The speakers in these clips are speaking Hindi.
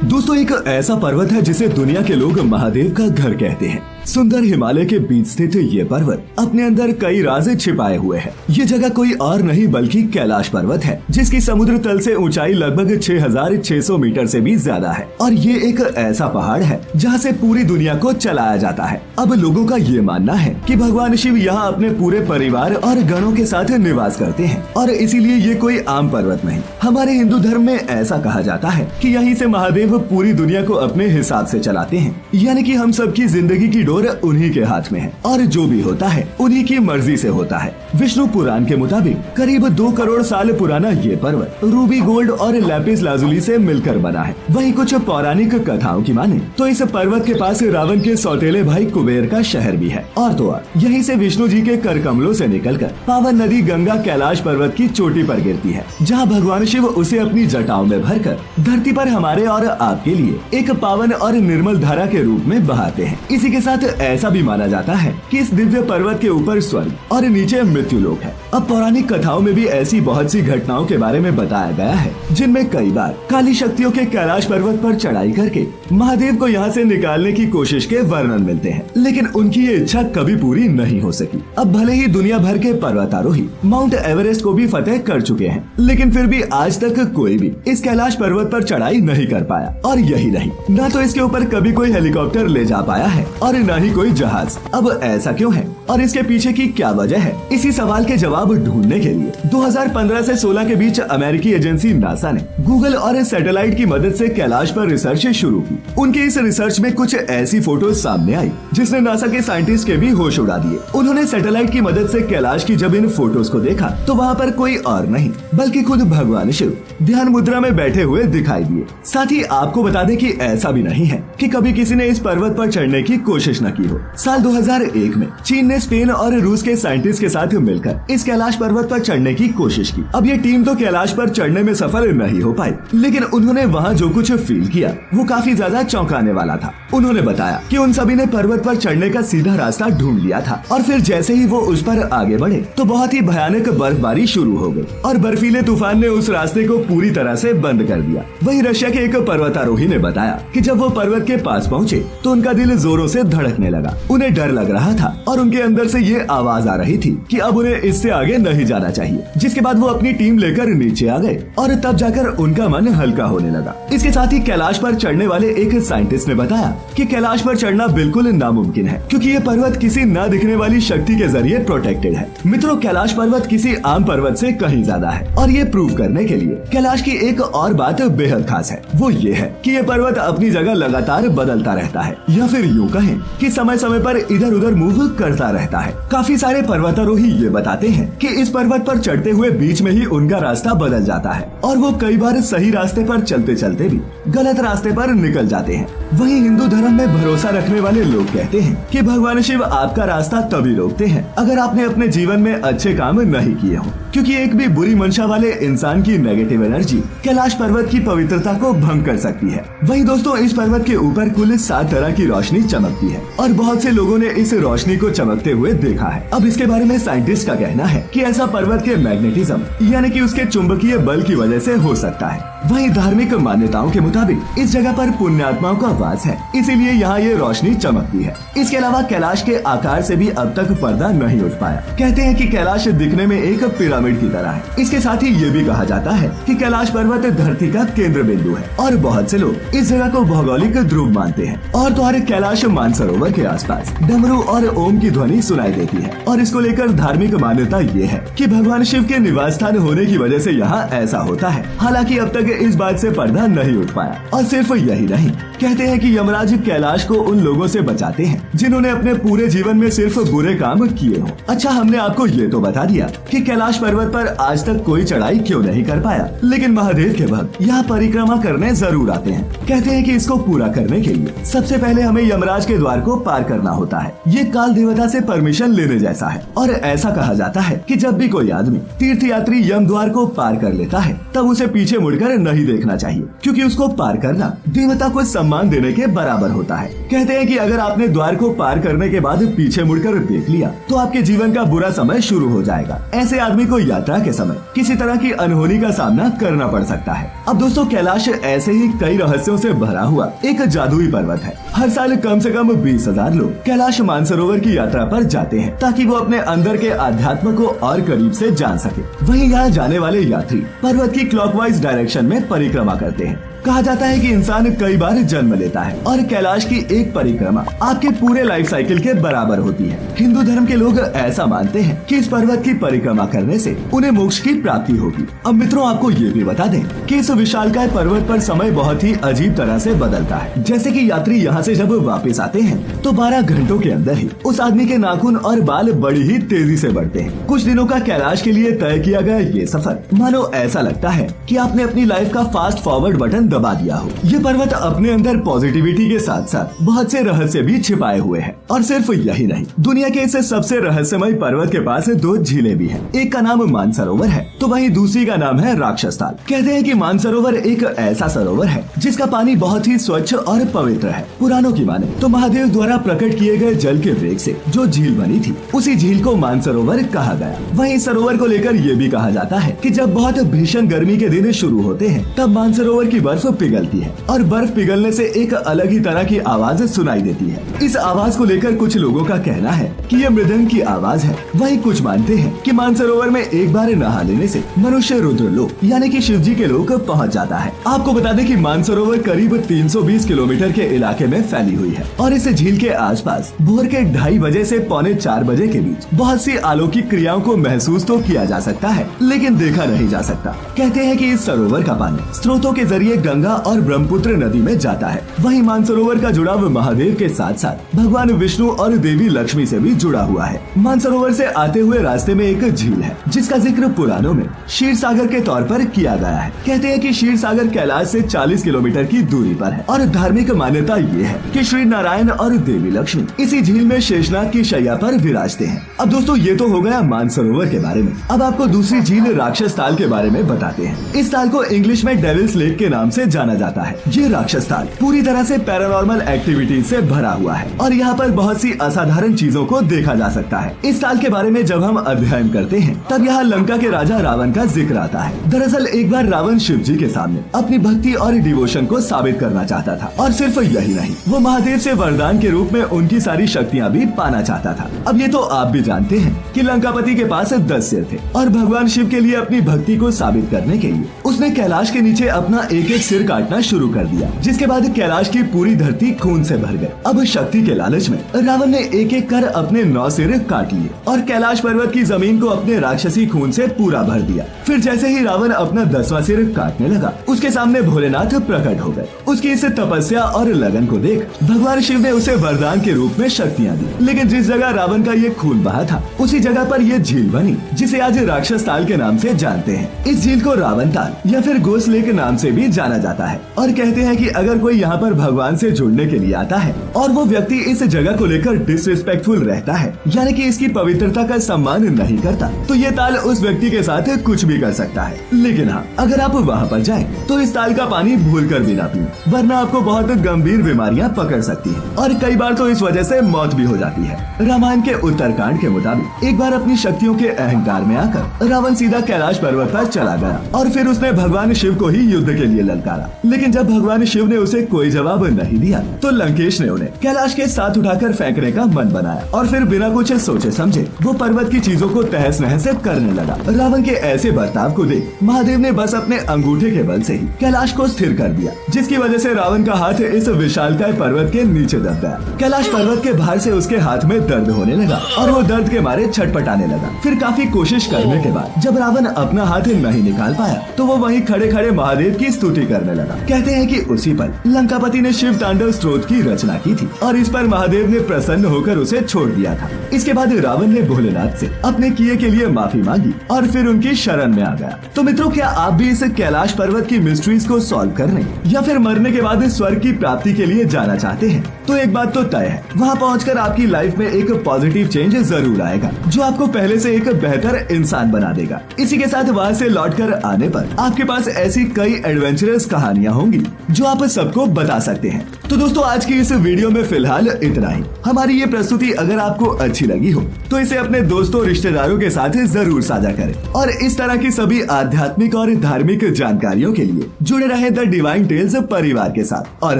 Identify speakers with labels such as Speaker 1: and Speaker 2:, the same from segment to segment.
Speaker 1: दोस्तों एक ऐसा पर्वत है जिसे दुनिया के लोग महादेव का घर कहते हैं। सुंदर हिमालय के बीच स्थित ये पर्वत अपने अंदर कई राज छिपाए हुए है। ये जगह कोई और नहीं बल्कि कैलाश पर्वत है, जिसकी समुद्र तल से ऊंचाई लगभग 6600 मीटर से भी ज्यादा है। और ये एक ऐसा पहाड़ है जहाँ से पूरी दुनिया को चलाया जाता है। अब लोगों का ये मानना है कि भगवान शिव यहाँ अपने पूरे परिवार और गणों के साथ निवास करते हैं, और इसीलिए ये कोई आम पर्वत नहीं। हमारे हिंदू धर्म में ऐसा कहा जाता है कि यहीं से महादेव पूरी दुनिया को अपने हिसाब से चलाते हैं, यानी कि हम सबकी जिंदगी की उन्हीं के हाथ में है, और जो भी होता है उन्हीं की मर्जी से होता है। विष्णु पुराण के मुताबिक करीब 2 करोड़ साल पुराना ये पर्वत रूबी गोल्ड और लैपिस लाजुली से मिलकर बना है। वहीं कुछ पौराणिक कथाओं की माने तो इस पर्वत के पास रावण के सौतेले भाई कुबेर का शहर भी है। और तो और यहीं से विष्णु जी के कर कमलों से निकलकर पावन नदी गंगा कैलाश पर्वत की चोटी पर गिरती है, जहाँ भगवान शिव उसे अपनी जटाओं में भरकर धरती पर हमारे और आपके लिए एक पावन और निर्मल धारा के रूप में बहाते हैं। इसी के साथ ऐसा भी माना जाता है कि इस दिव्य पर्वत के ऊपर स्वर्ग और नीचे मृत्यु लोक है। अब पौराणिक कथाओं में भी ऐसी बहुत सी घटनाओं के बारे में बताया गया है, जिनमें कई बार काली शक्तियों के कैलाश पर्वत पर चढ़ाई करके महादेव को यहाँ से निकालने की कोशिश के वर्णन मिलते हैं, लेकिन उनकी ये इच्छा कभी पूरी नहीं हो सकी। अब भले ही दुनिया भर के पर्वतारोही माउंट एवरेस्ट को भी फतेह कर चुके हैं, लेकिन फिर भी आज तक कोई भी इस कैलाश पर्वत पर चढ़ाई नहीं कर पाया। और यही नहीं, न तो इसके ऊपर कभी कोई हेलीकॉप्टर ले जा पाया है और न ही कोई जहाज। अब ऐसा क्यों है और इसके पीछे की क्या वजह है? इसी सवाल के जवाब ढूंढने के लिए 2015 से 16 के बीच अमेरिकी एजेंसी नासा ने गूगल और सैटेलाइट की मदद से कैलाश पर रिसर्च शुरू की। उनके इस रिसर्च में कुछ ऐसी फोटोज सामने आई जिसने नासा के साइंटिस्ट के भी होश उड़ा दिए। उन्होंने सैटेलाइट की मदद से कैलाश की जब इन फोटोज को देखा तो वहाँ पर कोई और नहीं बल्कि खुद भगवान शिव ध्यान मुद्रा में बैठे हुए दिखाई दिए। साथ ही आपको बता दें कि ऐसा भी नहीं है कि कभी किसी ने इस पर्वत पर चढ़ने की कोशिश न की हो। साल 2001 में चीन ने स्पेन और रूस के साइंटिस्ट के साथ मिलकर इस कैलाश पर्वत पर चढ़ने की कोशिश की। अब ये टीम तो कैलाश पर चढ़ने में सफल नहीं हो पाई, लेकिन उन्होंने वहाँ जो कुछ फील किया वो काफी ज्यादा चौंकाने वाला था। उन्होंने बताया कि उन सभी ने पर्वत पर चढ़ने का सीधा रास्ता ढूंढ लिया था, और फिर जैसे ही वो उस पर आगे बढ़े तो बहुत ही भयानक बर्फबारी शुरू हो गई और बर्फीले तूफान ने उस रास्ते को पूरी तरह से बंद कर दिया। वहीं रशिया के एक पर्वतारोही ने बताया कि जब वो पर्वत के पास पहुँचे तो उनका दिल जोरों से धड़कने लगा। उन्हें डर लग रहा था और उनके अंदर से ये आवाज आ रही थी कि अब उन्हें इससे आगे नहीं जाना चाहिए। जिसके बाद वो अपनी टीम लेकर नीचे आ गए और तब जाकर उनका मन हल्का होने लगा। इसके साथ ही कैलाश पर चढ़ने वाले एक साइंटिस्ट ने बताया कि कैलाश पर चढ़ना बिल्कुल नामुमकिन है, क्योंकि ये पर्वत किसी न दिखने वाली शक्ति के जरिए प्रोटेक्टेड है। मित्रों, कैलाश पर्वत किसी आम पर्वत से कहीं ज्यादा है, और ये प्रूव करने के लिए कैलाश की एक और बात बेहद खास है। वो ये है कि ये पर्वत अपनी जगह लगातार बदलता रहता है, या फिर यूँ कहें कि समय समय पर इधर उधर मूव करता रहता है। काफी सारे पर्वतारोही ये बताते हैं कि इस पर्वत पर चढ़ते हुए बीच में ही उनका रास्ता बदल जाता है, और वो कई बार सही रास्ते पर चलते चलते भी गलत रास्ते पर निकल जाते हैं। वहीं हिंदू धर्म में भरोसा रखने वाले लोग कहते हैं कि भगवान शिव आपका रास्ता तभी रोकते हैं अगर आपने अपने जीवन में अच्छे काम नहीं किए हो, क्योंकि एक भी बुरी मंशा वाले इंसान की नेगेटिव एनर्जी कैलाश पर्वत की पवित्रता को भंग कर सकती है। वहीं दोस्तों, इस पर्वत के ऊपर कुल 7 तरह की रोशनी चमकती है, और बहुत से लोगों ने इस रोशनी को चमकते हुए देखा है। अब इसके बारे में साइंटिस्ट का कहना है कि ऐसा पर्वत के मैग्नेटिज्म यानी कि उसके चुंबकीय बल की वजह से हो सकता है। वहीं धार्मिक मान्यताओं के मुताबिक इस जगह पर पुण्यात्माओं का वास है, इसीलिए यहाँ ये रोशनी चमकती है। इसके अलावा कैलाश के आकार से भी अब तक पर्दा नहीं उठ पाया। कहते हैं कि कैलाश दिखने में एक पिरामिड की तरह है। इसके साथ ही ये भी कहा जाता है कि कैलाश पर्वत धरती का केंद्र बिंदु है, और बहुत से लोग इस जगह को भौगोलिक ध्रुव मानते हैं। और तो कैलाश मानसरोवर के आसपास डमरू और ओम की ध्वनि सुनाई देती है, और इसको लेकर धार्मिक मान्यता ये है कि भगवान शिव के निवास स्थान होने की वजह से यहाँ ऐसा होता है। हालांकि अब तक इस बात से पर्दा नहीं उठ पाया। और सिर्फ यही नहीं, कहते हैं कि यमराज कैलाश को उन लोगों से बचाते हैं जिन्होंने अपने पूरे जीवन में सिर्फ बुरे काम किए हो। अच्छा, हमने आपको ये तो बता दिया कि कैलाश पर्वत पर आज तक कोई चढ़ाई क्यों नहीं कर पाया, लेकिन महादेव के भक्त यहाँ परिक्रमा करने जरूर आते हैं। कहते हैं कि इसको पूरा करने के लिए सबसे पहले हमें यमराज के द्वार को पार करना होता है। ये काल देवता से परमिशन लेने जैसा है, और ऐसा कहा जाता है कि जब भी कोई आदमी तीर्थ यात्री यम द्वार को पार कर लेता है तब उसे पीछे मुड़कर नहीं देखना चाहिए, क्योंकि उसको पार करना देवता को सम्मान देने के बराबर होता है। कहते हैं कि अगर आपने द्वार को पार करने के बाद पीछे मुड़कर देख लिया तो आपके जीवन का बुरा समय शुरू हो जाएगा। ऐसे आदमी को यात्रा के समय किसी तरह की अनहोनी का सामना करना पड़ सकता है। अब दोस्तों, कैलाश ऐसे ही कई रहस्यों से भरा हुआ एक जादुई पर्वत है। हर साल कम से कम 20,000 लोग कैलाश मानसरोवर की यात्रा पर जाते हैं ताकि वो अपने अंदर के अध्यात्म को और करीब से जान सके। वहीं यहाँ जाने वाले यात्री पर्वत की क्लॉकवाइज डायरेक्शन में परिक्रमा करते हैं। कहा जाता है कि इंसान कई बार जन्म लेता है और कैलाश की एक परिक्रमा आपके पूरे लाइफ साइकिल के बराबर होती है। हिंदू धर्म के लोग ऐसा मानते हैं कि इस पर्वत की परिक्रमा करने से उन्हें मोक्ष की प्राप्ति होगी। अब मित्रों, आपको ये भी बता दें कि इस विशालकाय पर्वत पर समय बहुत ही अजीब तरह से बदलता है। जैसे कि यात्री यहाँ से जब वापस आते हैं तो 12 घंटों के अंदर ही उस आदमी के नाखून और बाल बड़ी ही तेजी से बढ़ते हैं। कुछ दिनों का कैलाश के लिए तय किया गया ये सफर मानो ऐसा लगता है कि आपने अपनी लाइफ का फास्ट फॉरवर्ड बटन दबा दिया हो। ये पर्वत अपने अंदर पॉजिटिविटी के साथ साथ बहुत से रहस्य भी छिपाए हुए हैं। और सिर्फ यही नहीं, दुनिया के इस सबसे रहस्यमय पर्वत के पास 2 झीलें भी हैं। एक का नाम मानसरोवर है तो वहीं दूसरी का नाम है राक्षस ताल। कहते हैं कि मानसरोवर एक ऐसा सरोवर है जिसका पानी बहुत ही स्वच्छ और पवित्र है। पुराणों की माने तो महादेव द्वारा प्रकट किए गए जल के वेग से जो झील बनी थी उसी झील को मानसरोवर कहा गया। वहीं सरोवर को लेकर ये भी कहा जाता है कि जब बहुत भीषण गर्मी के दिन शुरू होते हैं तब मानसरोवर की बर्फ पिघलती है और बर्फ पिघलने से एक अलग ही तरह की आवाज सुनाई देती है। इस आवाज को लेकर कुछ लोगों का कहना है कि ये मृदंग की आवाज है। वहीं कुछ मानते हैं कि मानसरोवर में एक बार नहा लेने से मनुष्य रुद्रलोक यानी कि शिव जी के लोक पहुंच जाता है। आपको बता दें कि मानसरोवर करीब 320 किलोमीटर के इलाके में फैली हुई है और इस झील के आसपास भोर के 2:30 बजे से 3:45 बजे के बीच बहुत सी अलौकिक क्रियाओं को महसूस तो किया जा सकता है लेकिन देखा नहीं जा सकता। कहते हैं कि इस सरोवर का पानी स्रोतों के जरिए गंगा और ब्रह्मपुत्र नदी में जाता है। वहीं मानसरोवर का जुड़ाव महादेव के साथ साथ भगवान विष्णु और देवी लक्ष्मी से भी जुड़ा हुआ है। मानसरोवर से आते हुए रास्ते में एक झील है जिसका जिक्र पुराणों में क्षीर सागर के तौर पर किया गया है। कहते हैं कि क्षीर सागर कैलाश से 40 किलोमीटर की दूरी पर है और धार्मिक मान्यता ये है कि श्री नारायण और देवी लक्ष्मी इसी झील में शेषनाग की शैया पर विराजते हैं। अब दोस्तों, ये तो हो गया मानसरोवर के बारे में। अब आपको दूसरी झील राक्षस ताल के बारे में बताते हैं। इस ताल को इंग्लिश में डेविल्स लेक के नाम से जाना जाता है। ये राक्षस ताल पूरी तरह से पैरानॉर्मल एक्टिविटीज से भरा हुआ है और यहाँ पर बहुत सी असाधारण चीजों को देखा जा सकता है। इस ताल के बारे में जब हम अध्ययन करते हैं तब यहाँ लंका के राजा रावण का जिक्र आता है। दरअसल एक बार रावण शिव जी के सामने अपनी भक्ति और डिवोशन को साबित करना चाहता था और सिर्फ यही नहीं, वो महादेव से वरदान के रूप में उनकी सारी शक्तियाँ भी पाना चाहता था। अब ये तो आप भी जानते हैं कि लंकापति के पास 10 सिर थे और भगवान शिव के लिए अपनी भक्ति को साबित करने के लिए उसने कैलाश के नीचे अपना एक सिर काटना शुरू कर दिया, जिसके बाद कैलाश की पूरी धरती खून से भर गई। अब शक्ति के लालच में रावण ने एक कर अपने 9 सिर काट लिए और कैलाश पर्वत की जमीन को अपने राक्षसी खून से पूरा भर दिया। फिर जैसे ही रावण अपना 10वां सिर काटने लगा, उसके सामने भोलेनाथ प्रकट हो गए। उसकी इस तपस्या और लगन को देख भगवान शिव ने उसे वरदान के रूप में शक्तियाँ दी। लेकिन जिस जगह रावण का ये खून बहा था उसी जगह पर यह झील बनी जिसे आज राक्षस ताल के नाम से जानते हैं। इस झील को रावण ताल या फिर घोष लेक नाम से भी जाना जाता है और कहते हैं कि अगर कोई यहाँ पर भगवान से जुड़ने के लिए आता है और वो व्यक्ति इस जगह को लेकर डिसरिस्पेक्टफुल रहता है यानी कि इसकी पवित्रता का सम्मान नहीं करता तो ये ताल उस व्यक्ति के साथ कुछ भी कर सकता है। लेकिन हाँ, अगर आप वहाँ पर जाएं तो इस ताल का पानी भूलकर भी ना पिए, वरना आपको बहुत गंभीर बीमारियाँ पकड़ सकती है और कई बार तो इस वजह से मौत भी हो जाती है। रामायण के उत्तरकांड के मुताबिक एक बार अपनी शक्तियों के अहंकार में आकर रावण सीधा कैलाश पर्वत पर चला गया और फिर उसने भगवान शिव को ही युद्ध के लिए ललकारा। लेकिन जब भगवान शिव ने उसे कोई जवाब नहीं दिया तो लंकेश ने उन्हें कैलाश के साथ उठाकर फेंकने का मन बनाया और फिर बिना कुछ सोचे समझे वो पर्वत की चीजों को तहस नहस करने लगा। रावण के ऐसे बर्ताव को देख महादेव ने बस अपने अंगूठे के बल से ही कैलाश को स्थिर कर दिया, जिसकी वजह से रावण का हाथ इस विशालकाय पर्वत के नीचे दब गया। कैलाश पर्वत के भार से उसके हाथ में दर्द होने लगा और वो दर्द के मारे छटपटाने लगा। फिर काफी कोशिश करने के बाद जब रावण अपना हाथ नहीं निकाल पाया तो वो वहीं खड़े खड़े महादेव की स्तुति करने लगा। कहते हैं कि उसी पल लंकापति ने शिव तांडव स्तोत्र की रचना की थी और इस पर महादेव ने प्रसन्न होकर उसे छोड़ दिया था। इसके बाद रावण ने भोलेनाथ से अपने किए के लिए माफी मांगी और फिर उनकी शरण में आ गया। तो मित्रों, क्या आप भी इस कैलाश पर्वत की मिस्ट्रीज को सॉल्व करने या फिर मरने के बाद स्वर्ग की प्राप्ति के लिए जाना चाहते हैं? तो एक बात तो तय है, वहाँ पहुँचकर आपकी लाइफ में एक पॉजिटिव चेंज जरूर आएगा जो आपको पहले से एक बेहतर इंसान बना देगा। इसी के साथ वहाँ से लौटकर आने पर आपके पास ऐसी कई एडवेंचरस कहानियाँ होंगी जो आप सबको बता सकते हैं। तो दोस्तों, आज की इस वीडियो में फिलहाल इतना ही। हमारी ये प्रस्तुति अगर आपको अच्छी लगी हो तो इसे अपने दोस्तों रिश्तेदारों के साथ जरूर साझा करें और इस तरह की सभी आध्यात्मिक और धार्मिक जानकारियों के लिए जुड़े रहे द डिवाइन टेल्स परिवार के साथ। और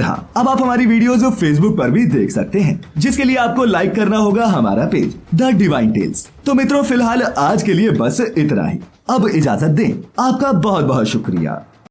Speaker 1: हाँ, अब आप हमारी वीडियोस फेसबुक पर भी देख सकते हैं, जिसके लिए आपको लाइक करना होगा हमारा पेज द डिवाइन टेल्स। तो मित्रों, फिलहाल आज के लिए बस इतना ही। अब इजाजत दें। आपका बहुत बहुत शुक्रिया।